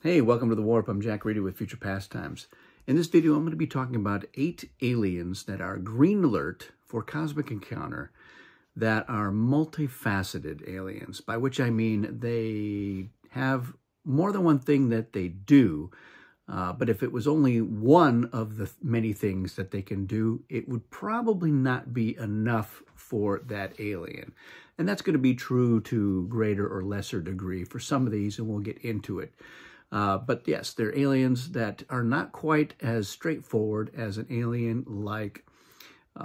Hey, welcome to The Warp. I'm Jack Reedy with Future Pastimes. In this video, I'm going to be talking about 8 aliens that are green alert for cosmic encounter that are multifaceted aliens, by which I mean they have more than one thing that they do, but if it was only one of the many things that they can do, it would probably not be enough for that alien. And that's going to be true to greater or lesser degree for some of these, and we'll get into it. But yes, they're aliens that are not quite as straightforward as an alien like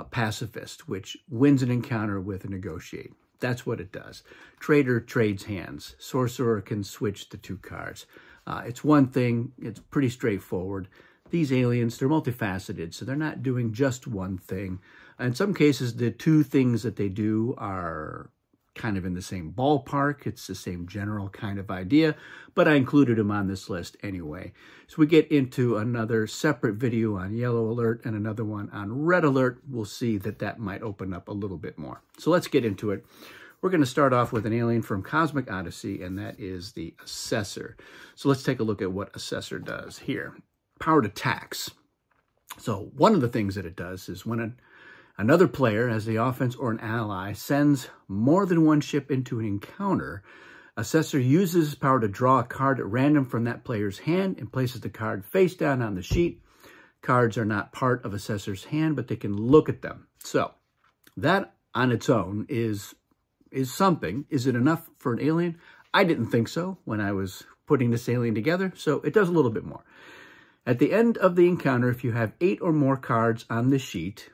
Pacifist, which wins an encounter with a negotiate. That's what it does. Trader trades hands. Sorcerer can switch the 2 cards. It's one thing. It's pretty straightforward. These aliens, they're multifaceted, so they're not doing just one thing. In some cases, the 2 things that they do are kind of in the same ballpark. It's the same general kind of idea, but I included them on this list anyway. So we get into another separate video on yellow alert and another one on red alert. We'll see that that might open up a little bit more. So let's get into it. We're going to start off with an alien from Cosmic Odyssey, and that is the Assessor. So let's take a look at what Assessor does here. Powered attacks. So one of the things that it does is when another player, as the offense or an ally, sends more than one ship into an encounter, Assessor uses his power to draw a card at random from that player's hand and places the card face down on the sheet. Cards are not part of Assessor's hand, but they can look at them. So that on its own is something. Is it enough for an alien? I didn't think so when I was putting this alien together, so it does a little bit more. At the end of the encounter, if you have 8 or more cards on the sheet,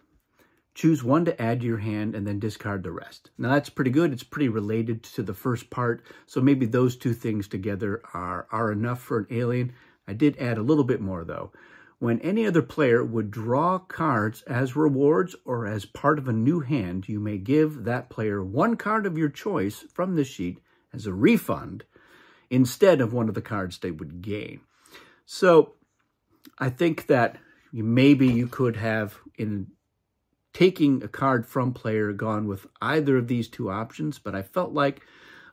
choose one to add to your hand and then discard the rest. Now that's pretty good. It's pretty related to the first part. So maybe those 2 things together are enough for an alien. I did add a little bit more though. When any other player would draw cards as rewards or as part of a new hand, you may give that player 1 card of your choice from the sheet as a refund instead of one of the cards they would gain. So I think that maybe you could have, in taking a card from player, gone with either of these 2 options, but I felt like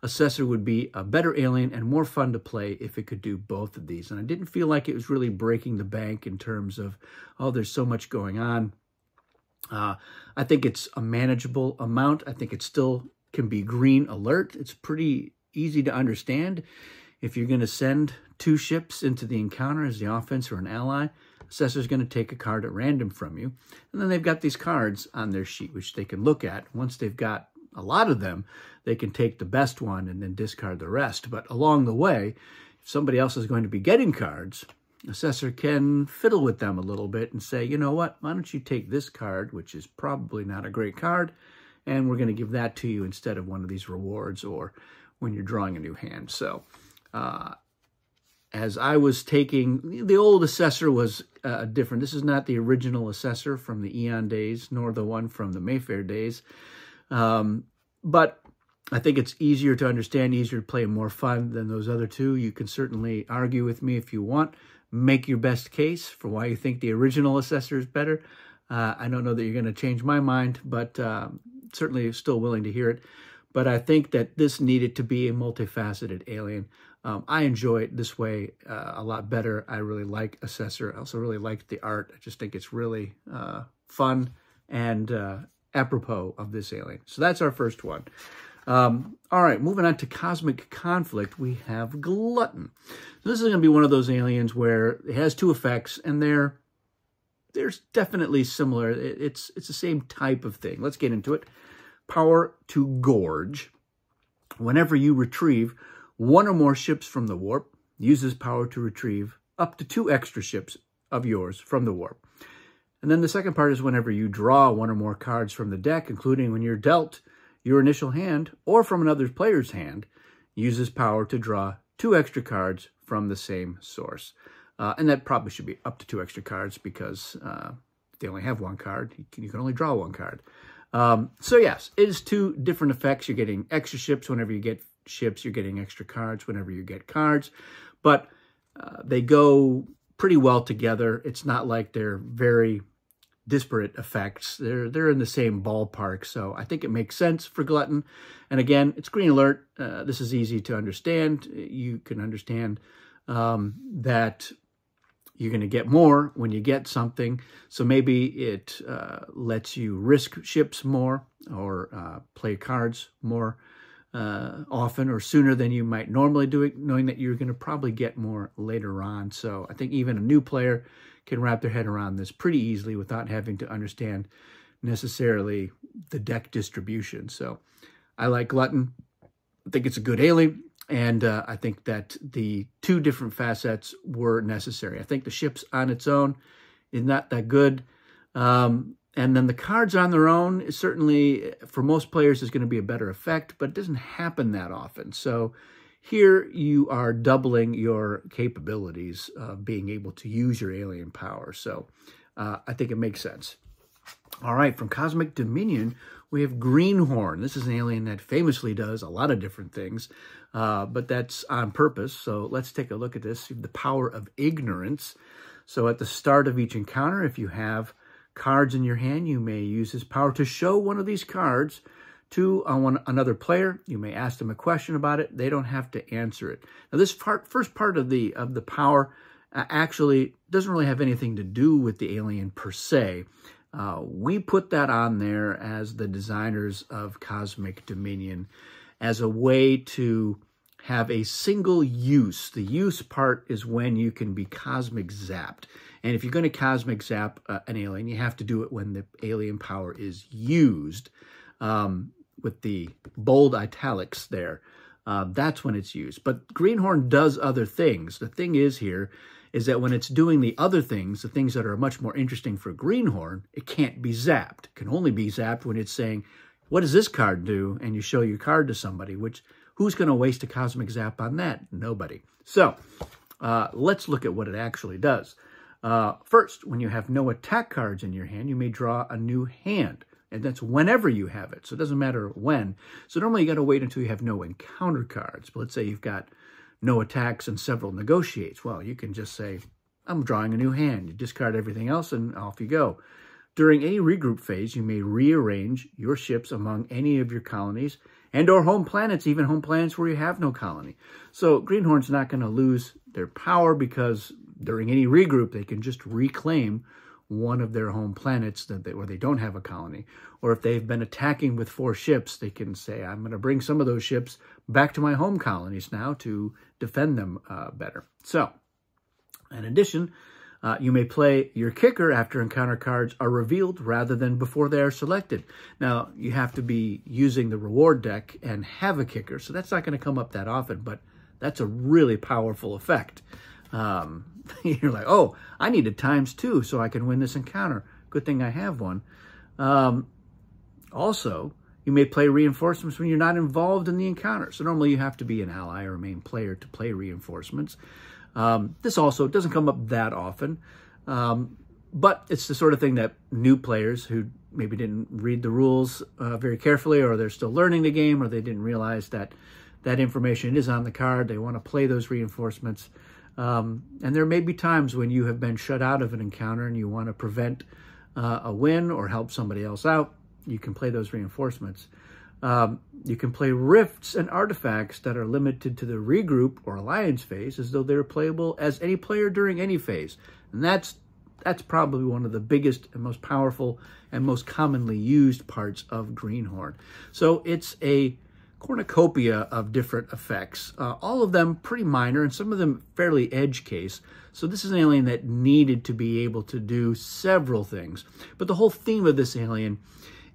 Assessor would be a better alien and more fun to play if it could do both of these. And I didn't feel like it was really breaking the bank in terms of, oh, there's so much going on. I think it's a manageable amount. I think it still can be green alert. It's pretty easy to understand. If you're going to send 2 ships into the encounter as the offense or an ally, Assessor's going to take a card at random from you. And then they've got these cards on their sheet, which they can look at. Once they've got a lot of them, they can take the best one and then discard the rest. But along the way, if somebody else is going to be getting cards, Assessor can fiddle with them a little bit and say, you know what, why don't you take this card, which is probably not a great card, and we're going to give that to you instead of one of these rewards or when you're drawing a new hand. So, as I was taking, the old Assessor was different. This is not the original Assessor from the Eon days, nor the one from the Mayfair days. But I think it's easier to understand, easier to play, and more fun than those other 2. You can certainly argue with me if you want. Make your best case for why you think the original Assessor is better. I don't know that you're going to change my mind, but certainly still willing to hear it. But I think that this needed to be a multifaceted alien. I enjoy it this way a lot better. I really like Assessor. I also really like the art. I just think it's really fun and apropos of this alien. So that's our first one. All right, moving on to Cosmic Conflict, we have Glutton. So this is going to be one of those aliens where it has 2 effects, and they're definitely similar. It's the same type of thing. Let's get into it. Power to gorge. Whenever you retrieve 1 or more ships from the warp, use this power to retrieve up to 2 extra ships of yours from the warp. And then the second part is whenever you draw 1 or more cards from the deck, including when you're dealt your initial hand or from another player's hand, use this power to draw 2 extra cards from the same source. And that probably should be up to 2 extra cards because if they only have 1 card, you can only draw 1 card. So yes, it is 2 different effects. You're getting extra ships whenever you get ships. You're getting extra cards whenever you get cards. But they go pretty well together. It's not like they're very disparate effects. They're in the same ballpark, so I think it makes sense for Glutton. And again, it's green alert. This is easy to understand. You can understand that you're going to get more when you get something. So maybe it lets you risk ships more or play cards more often or sooner than you might normally do it, knowing that you're going to probably get more later on. So I think even a new player can wrap their head around this pretty easily without having to understand necessarily the deck distribution. So I like Glutton. I think it's a good alien, and I think that the two different facets were necessary. I think the ship's on its own is not that good. And then the cards on their own, is certainly, for most players, is going to be a better effect, but it doesn't happen that often. So here you are doubling your capabilities of being able to use your alien power. So I think it makes sense. All right, from Cosmic Dominion, we have Greenhorn. This is an alien that famously does a lot of different things, but that's on purpose. So let's take a look at this. The power of ignorance. So at the start of each encounter, if you have cards in your hand, you may use this power to show one of these cards to another player. You may ask them a question about it. They don't have to answer it. Now, this first part of the power actually doesn't really have anything to do with the alien per se. We put that on there as the designers of Cosmic Dominion as a way to have a single use. The use part is when you can be cosmic zapped. And if you're going to cosmic zap an alien, you have to do it when the alien power is used. With the bold italics there, that's when it's used. But Greenhorn does other things. The thing is here is that when it's doing the other things, the things that are much more interesting for Greenhorn, it can't be zapped. It can only be zapped when it's saying, what does this card do? And you show your card to somebody, which who's going to waste a cosmic zap on that? Nobody. So let's look at what it actually does. First, when you have no attack cards in your hand, you may draw a new hand. And that's whenever you have it. So it doesn't matter when. So normally you got to wait until you have no encounter cards. But let's say you've got no attacks and several negotiates. Well, you can just say, I'm drawing a new hand. You discard everything else and off you go. During any regroup phase, you may rearrange your ships among any of your colonies and or home planets, even home planets where you have no colony. So Greenhorn's not going to lose their power because during any regroup, they can just reclaim one of their home planets where they don't have a colony. Or if they've been attacking with 4 ships, they can say, I'm going to bring some of those ships back to my home colonies now to defend them better. So, in addition, you may play your kicker after encounter cards are revealed rather than before they are selected. Now, you have to be using the reward deck and have a kicker, so that's not going to come up that often, but that's a really powerful effect. You're like, oh, I need a ×2 so I can win this encounter. Good thing I have one. Also, you may play reinforcements when you're not involved in the encounter. So normally you have to be an ally or a main player to play reinforcements. This also doesn't come up that often, but it's the sort of thing that new players who maybe didn't read the rules very carefully, or they're still learning the game, or they didn't realize that that information is on the card. They want to play those reinforcements. And there may be times when you have been shut out of an encounter and you want to prevent a win or help somebody else out. You can play those reinforcements. You can play rifts and artifacts that are limited to the regroup or alliance phase as though they're playable as any player during any phase. And that's probably one of the biggest and most powerful and most commonly used parts of Greenhorn. So it's a cornucopia of different effects, all of them pretty minor and some of them fairly edge case. So this is an alien that needed to be able to do several things. But the whole theme of this alien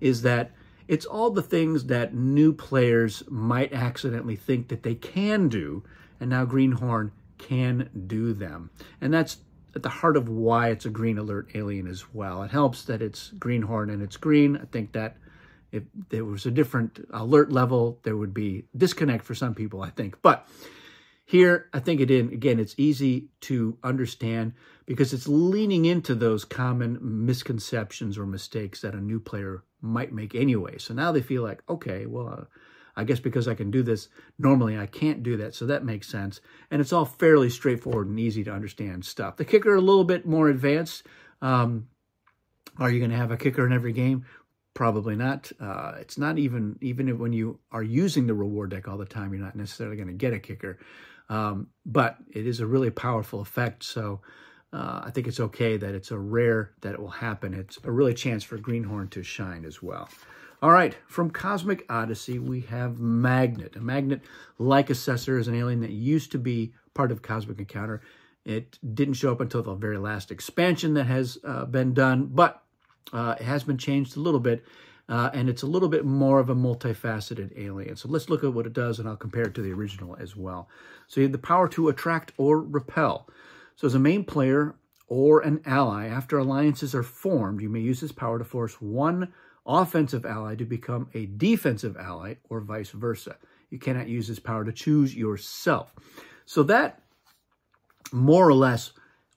is that it's all the things that new players might accidentally think that they can do, and now Greenhorn can do them. And that's at the heart of why it's a green alert alien as well. It helps that it's Greenhorn and it's green. I think that if there was a different alert level, there would be disconnect for some people, I think. But here, I think again, it's easy to understand because it's leaning into those common misconceptions or mistakes that a new player might make anyway. So now they feel like, okay, well, I guess because I can do this, normally I can't do that. So that makes sense. And it's all fairly straightforward and easy to understand stuff. The kicker, a little bit more advanced. Are you going to have a kicker in every game? Probably not. It's not even when you are using the reward deck all the time, you're not necessarily going to get a kicker. But it is a really powerful effect, so I think it's okay that it's a rare that it will happen. It's a really chance for Greenhorn to shine as well. All right, from Cosmic Odyssey, we have Magnet. A Magnet, like Assessor, is an alien that used to be part of Cosmic Encounter. It didn't show up until the very last expansion that has been done, but it has been changed a little bit, and it's a little bit more of a multifaceted alien. So let's look at what it does, and I'll compare it to the original as well. So you have the power to attract or repel. So as a main player or an ally, after alliances are formed, you may use this power to force one offensive ally to become a defensive ally or vice versa. You cannot use this power to choose yourself. So that more or less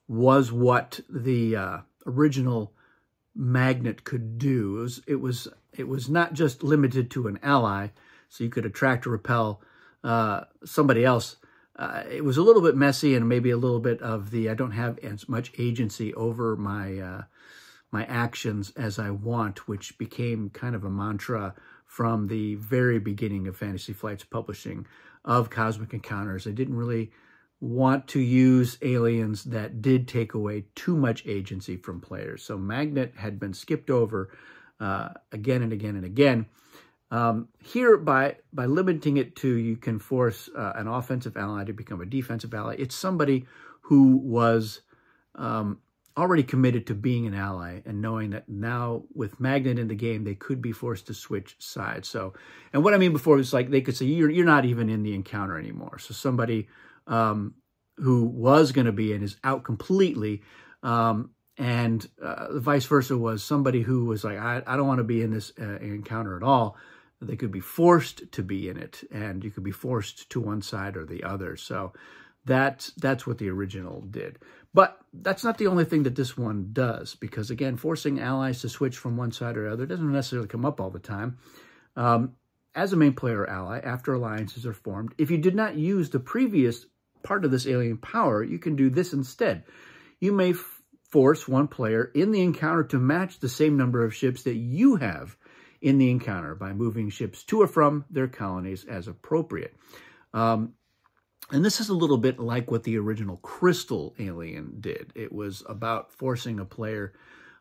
was what the original Magnet could do. It was not just limited to an ally, so you could attract or repel somebody else. It was a little bit messy and maybe a little bit of the I don't have as much agency over my my actions as I want, which became kind of a mantra from the very beginning of Fantasy Flight's publishing of Cosmic Encounters. I didn't really want to use aliens that did take away too much agency from players. So Magnet had been skipped over again and again and again. Here, by limiting it to you can force an offensive ally to become a defensive ally, it's somebody who was already committed to being an ally and knowing that now with Magnet in the game, they could be forced to switch sides. So, and what I mean before is like they could say, you're not even in the encounter anymore. So somebody who was going to be in is out completely. And vice versa was somebody who was like, I don't want to be in this encounter at all. They could be forced to be in it, and you could be forced to one side or the other. So that's what the original did. But that's not the only thing that this one does, because again, forcing allies to switch from one side or the other doesn't necessarily come up all the time. As a main player or ally, after alliances are formed, if you did not use the previous part of this alien power, you can do this instead. You may force one player in the encounter to match the same number of ships that you have in the encounter by moving ships to or from their colonies as appropriate. And this is a little bit like what the original Crystal alien did. It was about forcing a player.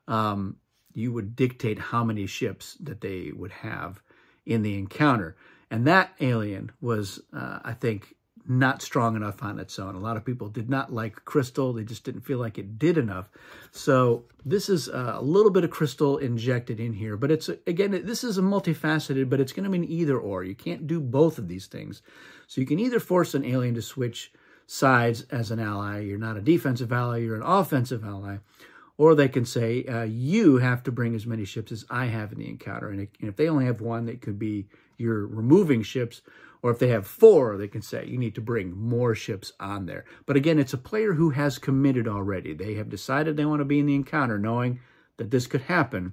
You would dictate how many ships that they would have in the encounter. And that alien was, I think, not strong enough on its own. A lot of people did not like Crystal. They just didn't feel like it did enough. So this is a little bit of Crystal injected in here. But it's, again, this is a multifaceted, but it's going to be an either or. You can't do both of these things. So you can either force an alien to switch sides as an ally. You're not a defensive ally, you're an offensive ally. Or they can say, you have to bring as many ships as I have in the encounter. And if they only have one, it could be you're removing ships. Or if they have 4, they can say, you need to bring more ships on there. But again, it's a player who has committed already. They have decided they want to be in the encounter, knowing that this could happen.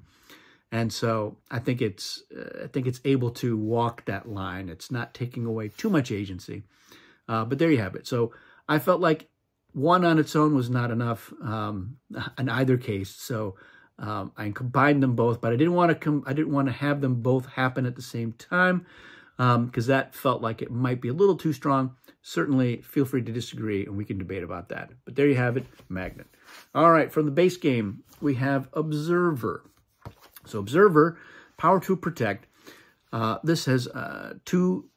And so I think it's able to walk that line. It's not taking away too much agency. But there you have it. So I felt like one on its own was not enough in either case. So I combined them both, but I didn't want to have them both happen at the same time. Because that felt like it might be a little too strong. Certainly, feel free to disagree, and we can debate about that. But there you have it, Magnet. All right, from the base game, we have Observer. So Observer, power to protect. This has 2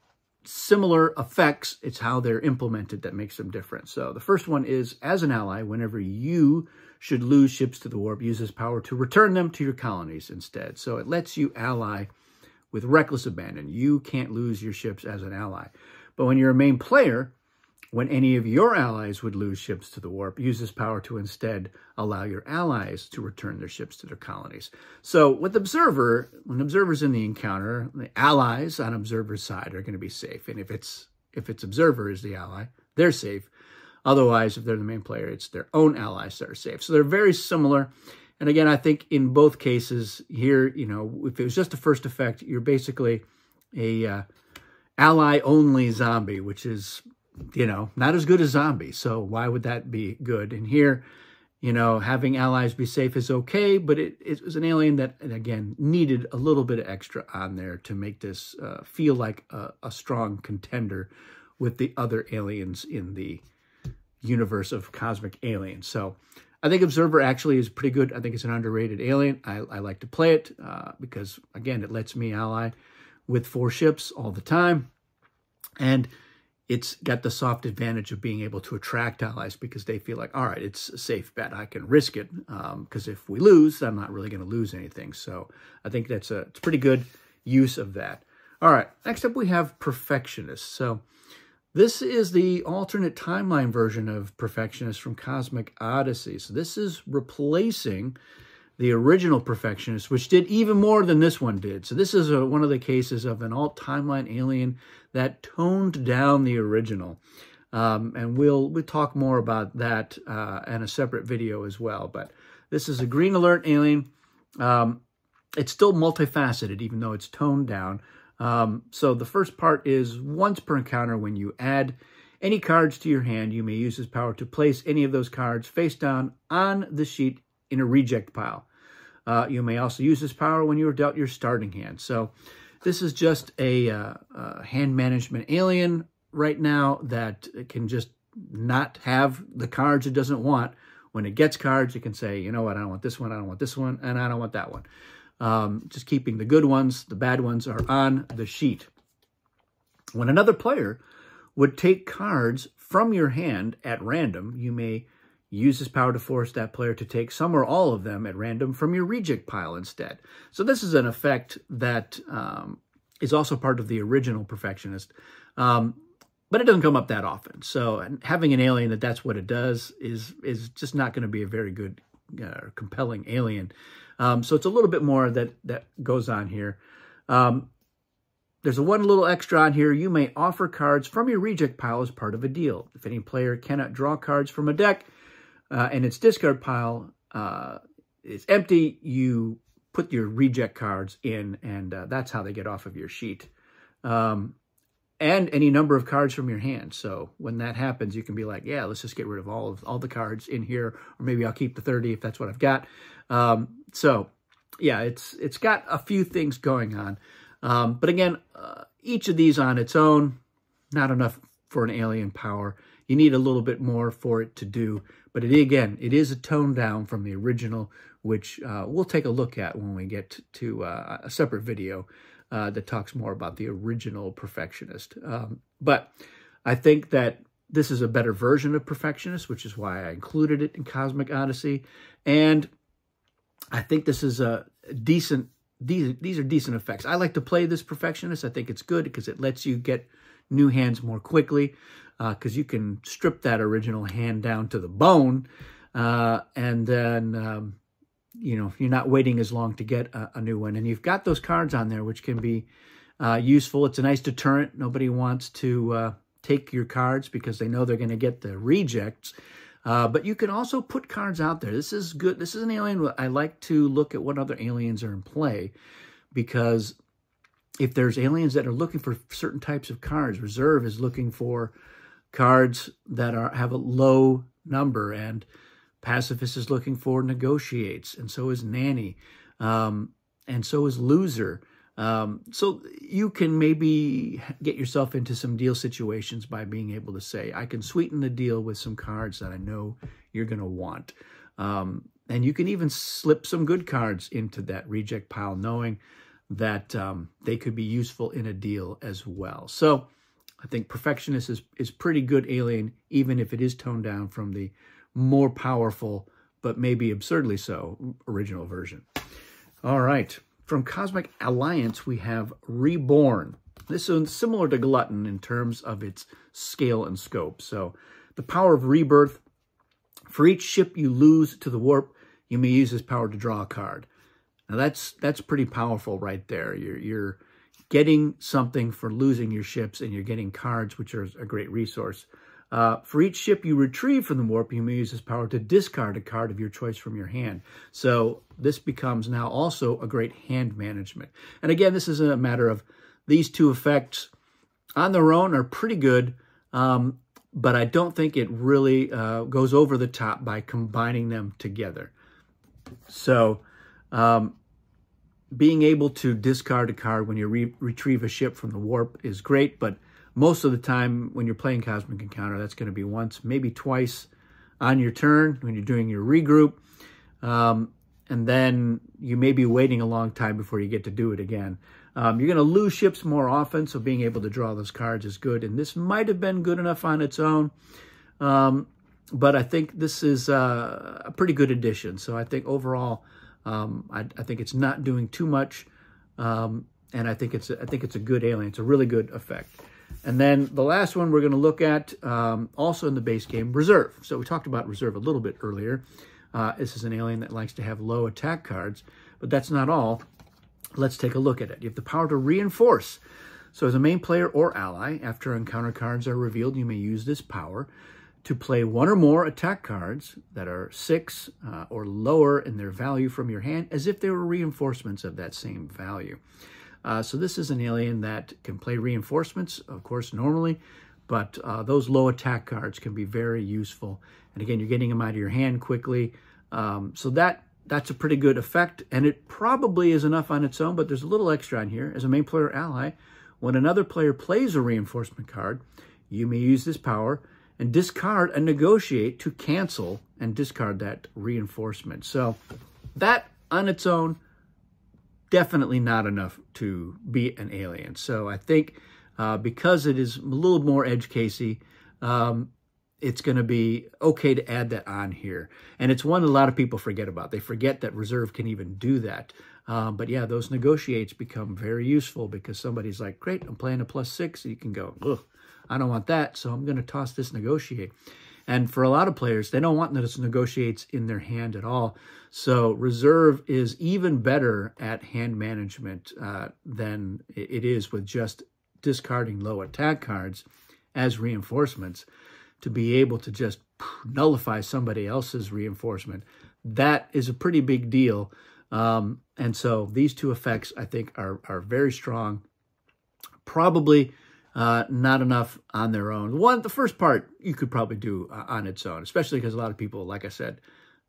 similar effects. It's how they're implemented that makes them different. So the first one is, as an ally, whenever you should lose ships to the warp, use this power to return them to your colonies instead. So it lets you ally with reckless abandon. You can't lose your ships as an ally. But when you're a main player, when any of your allies would lose ships to the warp, use this power to instead allow your allies to return their ships to their colonies. So with Observer, when Observer's in the encounter, the allies on Observer's side are going to be safe. And if it's Observer is the ally, they're safe. Otherwise, if they're the main player, it's their own allies that are safe. So they're very similar. And again, I think in both cases here, you know, if it was just a first effect, you're basically a ally-only zombie, which is, you know, not as good as zombies. So why would that be good? And here, you know, having allies be safe is okay, but it was an alien that, again, needed a little bit of extra on there to make this feel like a strong contender with the other aliens in the universe of cosmic aliens. So I think Observer actually is pretty good. I think it's an underrated alien. I like to play it because, again, it lets me ally with 4 ships all the time. And it's got the soft advantage of being able to attract allies because they feel like, all right, it's a safe bet. I can risk it because if we lose, I'm not really going to lose anything. So I think it's pretty good use of that. All right, next up we have Perfectionist. So this is the alternate timeline version of Perfectionist from Cosmic Odyssey. So this is replacing the original Perfectionist, which did even more than this one did. So this is one of the cases of an alt timeline alien that toned down the original. And we'll talk more about that in a separate video as well. But this is a green alert alien. It's still multifaceted, even though it's toned down. So the first part is once per encounter, when you add any cards to your hand, you may use this power to place any of those cards face down on the sheet in a reject pile. You may also use this power when you are dealt your starting hand. So this is just a hand management alien right now that can just not have the cards it doesn't want. When it gets cards, it can say, you know what, I don't want this one, I don't want this one, and I don't want that one. Just keeping the good ones, the bad ones are on the sheet. When another player would take cards from your hand at random, you may use this power to force that player to take some or all of them at random from your reject pile instead. So this is an effect that is also part of the original Perfectionist, but it doesn't come up that often. So having an alien that's what it does is just not going to be a very good, compelling alien. So it's a little bit more that goes on here. There's one little extra on here. You may offer cards from your reject pile as part of a deal. If any player cannot draw cards from a deck, and its discard pile is empty, you put your reject cards in, and that's how they get off of your sheet. And any number of cards from your hand. So when that happens, you can be like, yeah, let's just get rid of all the cards in here, or maybe I'll keep the 30 if that's what I've got. So yeah, it's got a few things going on. But again, each of these on its own, not enough for an alien power. You need a little bit more for it to do. But again, it is a tone down from the original, which we'll take a look at when we get to a separate video that talks more about the original Perfectionist. But I think that this is a better version of Perfectionist, which is why I included it in Cosmic Odyssey. And I think this is a decent, these are decent effects. I like to play this Perfectionist. I think it's good because it lets you get new hands more quickly, because you can strip that original hand down to the bone, and then, you know, you're not waiting as long to get a new one. And you've got those cards on there, which can be useful. It's a nice deterrent. Nobody wants to take your cards because they know they're going to get the rejects. But you can also put cards out there. This is good. This is an alien. I like to look at what other aliens are in play, because if there's aliens that are looking for certain types of cards, Reserve is looking for cards that have a low number, and Pacifist is looking for Negotiates, and so is Nanny, and so is Loser. So you can maybe get yourself into some deal situations by being able to say, I can sweeten the deal with some cards that I know you're going to want. And you can even slip some good cards into that reject pile, knowing that they could be useful in a deal as well. So I think Perfectionist is pretty good alien, even if it is toned down from the more powerful, but maybe absurdly so, original version. All right. From Cosmic Alliance, we have Reborn. This is similar to Glutton in terms of its scale and scope. So the power of rebirth. For each ship you lose to the warp, you may use this power to draw a card. Now that's pretty powerful right there. You're getting something for losing your ships, and you're getting cards, which are a great resource. For each ship you retrieve from the warp, you may use this power to discard a card of your choice from your hand. So this becomes now also a great hand management. And again, this is a matter of these two effects on their own are pretty good, but I don't think it really goes over the top by combining them together. So being able to discard a card when you retrieve a ship from the warp is great, but most of the time when you're playing Cosmic Encounter, that's going to be once, maybe twice on your turn when you're doing your regroup. And then you may be waiting a long time before you get to do it again. You're going to lose ships more often, so being able to draw those cards is good. And this might have been good enough on its own, but I think this is a pretty good addition. So I think overall, I think it's not doing too much, and I think it's a good alien. It's a really good effect. And then the last one we're going to look at, also in the base game, Reserve. So we talked about Reserve a little bit earlier. This is an alien that likes to have low attack cards, but that's not all. Let's take a look at it. You have the power to reinforce. So as a main player or ally, after encounter cards are revealed, you may use this power to play one or more attack cards that are 6 or lower in their value from your hand, as if they were reinforcements of that same value. So this is an alien that can play reinforcements, of course, normally, but those low attack cards can be very useful. And again, you're getting them out of your hand quickly. So that's a pretty good effect, and it probably is enough on its own, but there's a little extra on here. As a main player ally, when another player plays a reinforcement card, you may use this power and discard and negotiate to cancel and discard that reinforcement. So that on its own, definitely not enough to be an alien. So I think because it is a little more edge casey, it's going to be okay to add that on here. And it's one that a lot of people forget about. They forget that Reserve can even do that. But yeah, those negotiates become very useful because somebody's like, great, I'm playing a +6. You can go, ugh, I don't want that, so I'm going to toss this negotiate. And for a lot of players, they don't want those negotiates in their hand at all. So Reserve is even better at hand management than it is with just discarding low attack cards as reinforcements to be able to just nullify somebody else's reinforcement. That is a pretty big deal. And so these two effects, I think, are very strong. Probably not enough on their own. The first part you could probably do on its own, especially because a lot of people, like I said,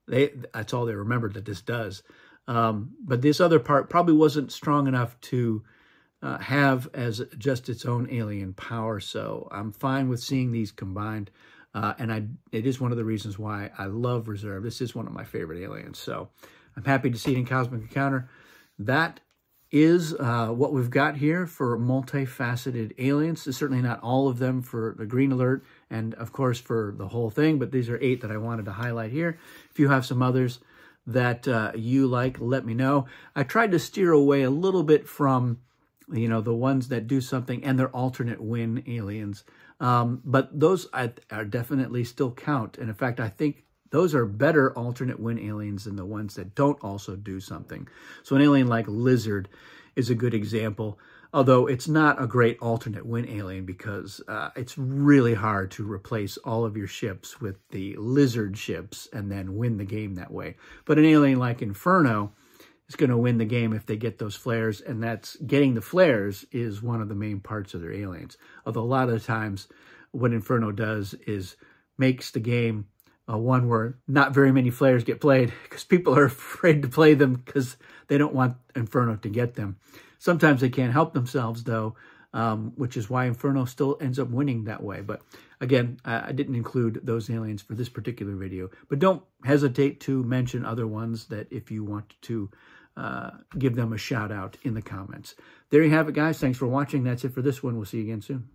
that's all they remembered that this does. But this other part probably wasn't strong enough to have as just its own alien power. So I'm fine with seeing these combined. And it is one of the reasons why I love Reserve. This is one of my favorite aliens. So I'm happy to see it in Cosmic Encounter. That is what we've got here for multifaceted aliens. It's certainly not all of them for the Green Alert and, of course, for the whole thing, but these are 8 that I wanted to highlight here. If you have some others that you like, let me know. I tried to steer away a little bit from, you know, the ones that do something and they're alternate win aliens. But those are definitely still count. And in fact, I think those are better alternate win aliens than the ones that don't also do something. So an alien like Lizard is a good example, although it's not a great alternate win alien because it's really hard to replace all of your ships with the Lizard ships and then win the game that way. But an alien like Inferno is going to win the game if they get those flares, and that's getting the flares is one of the main parts of their aliens. Although a lot of the times what Inferno does is makes the game one where not very many flares get played because people are afraid to play them because they don't want Inferno to get them. Sometimes they can't help themselves, though, which is why Inferno still ends up winning that way. But again, I didn't include those aliens for this particular video. But don't hesitate to mention other ones that if you want to give them a shout out in the comments. There you have it, guys. Thanks for watching. That's it for this one. We'll see you again soon.